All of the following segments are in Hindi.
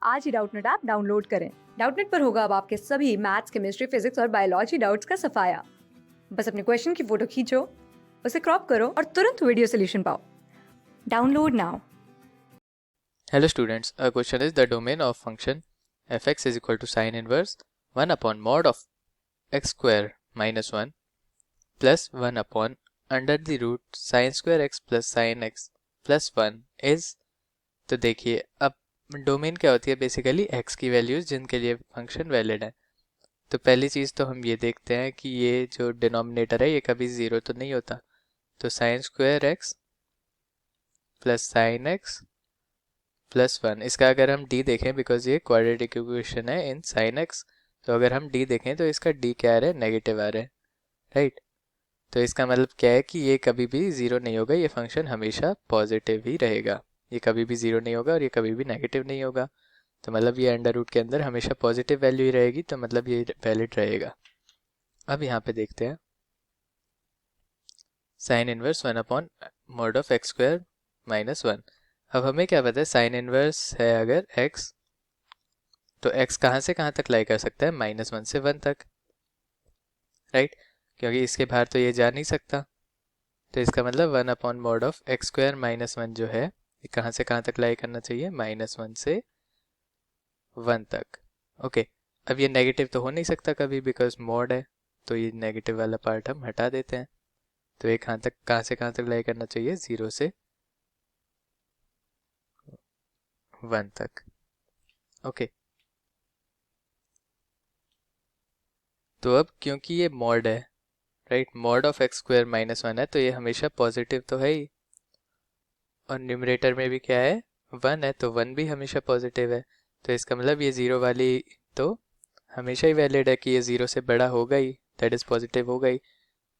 आज ही डाउटनेट ऐप डाउनलोड करें। डाउटनेट पर होगा अब आपके सभी मैथ्स, केमिस्ट्री, फिजिक्स और बायोलॉजी डाउट्स का सफाया। बस अपने क्वेश्चन की फोटो खींचो, उसे क्रॉप करो और तुरंत वीडियो सोल्यूशन पाओ। Download now. Hello students, our question is the domain of function fx is equal to sine inverse 1 upon mod of x square minus 1 plus 1 upon under the root sin square x plus sin x plus 1 is। तो देखिए अब डोमेन क्या होती है, बेसिकली x की वैल्यूज जिनके लिए फंक्शन वैलिड है। तो पहली चीज़ तो हम ये देखते हैं कि ये जो डिनोमिनेटर है ये कभी ज़ीरो तो नहीं होता। तो sine square x plus sine x plus 1, इसका अगर हम d देखें, बिकॉज ये क्वाड्रेटिक इक्वेशन है इन साइन एक्स, तो अगर हम d देखें तो इसका d क्या आ रहा है, नेगेटिव आ रहा है, राइट। तो इसका मतलब क्या है कि ये कभी भी ज़ीरो नहीं होगा, ये फंक्शन हमेशा पॉजिटिव ही रहेगा। ये कभी भी ज़ीरो नहीं होगा और ये कभी भी नेगेटिव नहीं होगा। तो मतलब ये अंडर रूट के अंदर हमेशा पॉजिटिव वैल्यू ही रहेगी, तो मतलब ये वैलिड रहेगा। अब यहाँ पे देखते हैं sine inverse 1 upon mod of x square minus 1। अब हमें क्या पता है, साइन इनवर्स है अगर x, तो x कहाँ से कहाँ तक लाई कर सकता है, -1 से 1 तक, राइट। क्योंकि इसके बाहर तो ये जा नहीं सकता। तो इसका मतलब 1 upon mod of x square minus 1 जो है ये कहाँ से कहाँ तक लाई करना चाहिए, -1 से 1 तक। ओके, अब ये नेगेटिव तो हो नहीं सकता कभी, बिकॉज मॉड है, तो ये नेगेटिव वाला पार्ट हम हटा देते हैं। तो ये कहाँ से कहाँ तक लाई करना चाहिए, 0 से 1 तक। ओके, तो अब क्योंकि ये मॉड है, right, mod of x square minus 1 है, तो ये हमेशा पॉजिटिव तो है ही। और न्यूमरेटर में भी क्या है, 1 है, तो 1 भी हमेशा पॉजिटिव है। तो इसका मतलब ये ज़ीरो वाली तो हमेशा ही वैलिड है कि ये 0 से बड़ा होगा ही, दैट इज़ पॉजिटिव होगा ही।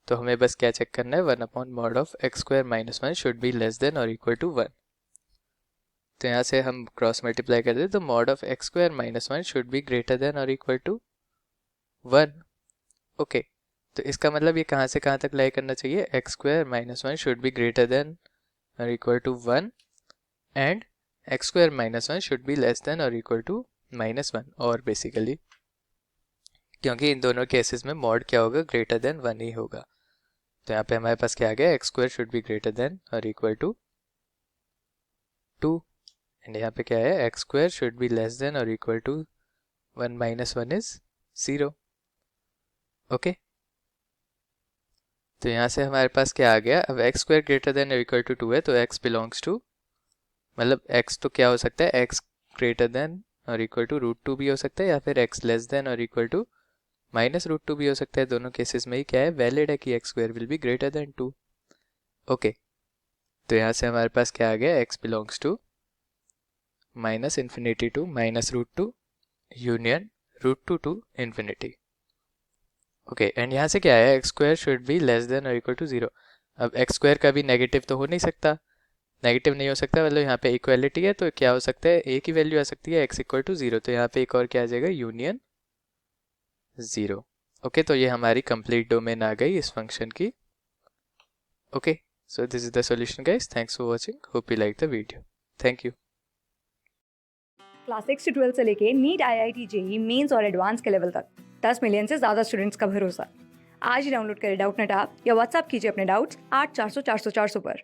तो हमें बस क्या चेक करना है, 1 upon mod of x square minus 1 should be less than और इक्वल टू 1। तो यहाँ से हम क्रॉस मल्टीप्लाई कर दें, तो mod of x square minus 1 should be greater than और इक्वल टू 1। ओके, तो इसका मतलब ये कहाँ से कहाँ तक लाई करना चाहिए, x square minus 1 should be greater than और equal to 1 and x square minus 1 should be less than और इक्वल टू -1। और बेसिकली क्योंकि इन दोनों केसेस में मॉड क्या होगा, ग्रेटर देन 1 ही होगा। तो यहाँ पे हमारे पास क्या आ गया, x square should be greater than और इक्वल टू 2 एंड यहाँ पे क्या है, x square should be less than और इक्वल टू 1 - 1 इज 0। ओके, तो यहाँ से हमारे पास क्या आ गया, अब एक्स स्क्वायर ग्रेटर देन और इक्वल टू 2 है, तो x बिलोंग्स टू, मतलब x तो क्या हो सकता है, x ग्रेटर देन और इक्वल टू √2 भी हो सकता है, या फिर x लेस देन और इक्वल टू -√2 भी हो सकता है। दोनों केसेस में ही क्या है, वैलिड है कि x square will be greater than 2। Okay, तो यहाँ से हमारे पास क्या आ गया, x belongs to -∞ to -√2 union √2 to infinity. Okay, and यहाँ से क्या है, x square should be less than और इक्वल टू 0। अब एक्स स्क्वायर का भी नेगेटिव तो हो नहीं सकता, नेगेटिव नहीं हो सकता, मतलब यहाँ पे इक्वालिटी है, तो क्या हो सकता है, एक ही वैल्यू आ सकती है, x इक्वल टू 0। तो यहाँ पे एक और क्या आ जाएगा, यूनियन 0। ओके, तो ये हमारी कंप्लीट डोमेन आ गई इस फंक्शन की। Okay, so this is the solution guys, thanks for watching, hope you like the video, thank you. Class 6 से 12 से लेके नीट, IIT, JEE मेंस और एडवांस के लेवल तक 10 मिलियन से ज्यादा स्टूडेंट्स का भरोसा। आज ही डाउनलोड करें डाउटनेट ऐप या व्हाट्सएप कीजिए अपने डाउट्स 8400 400 400 पर।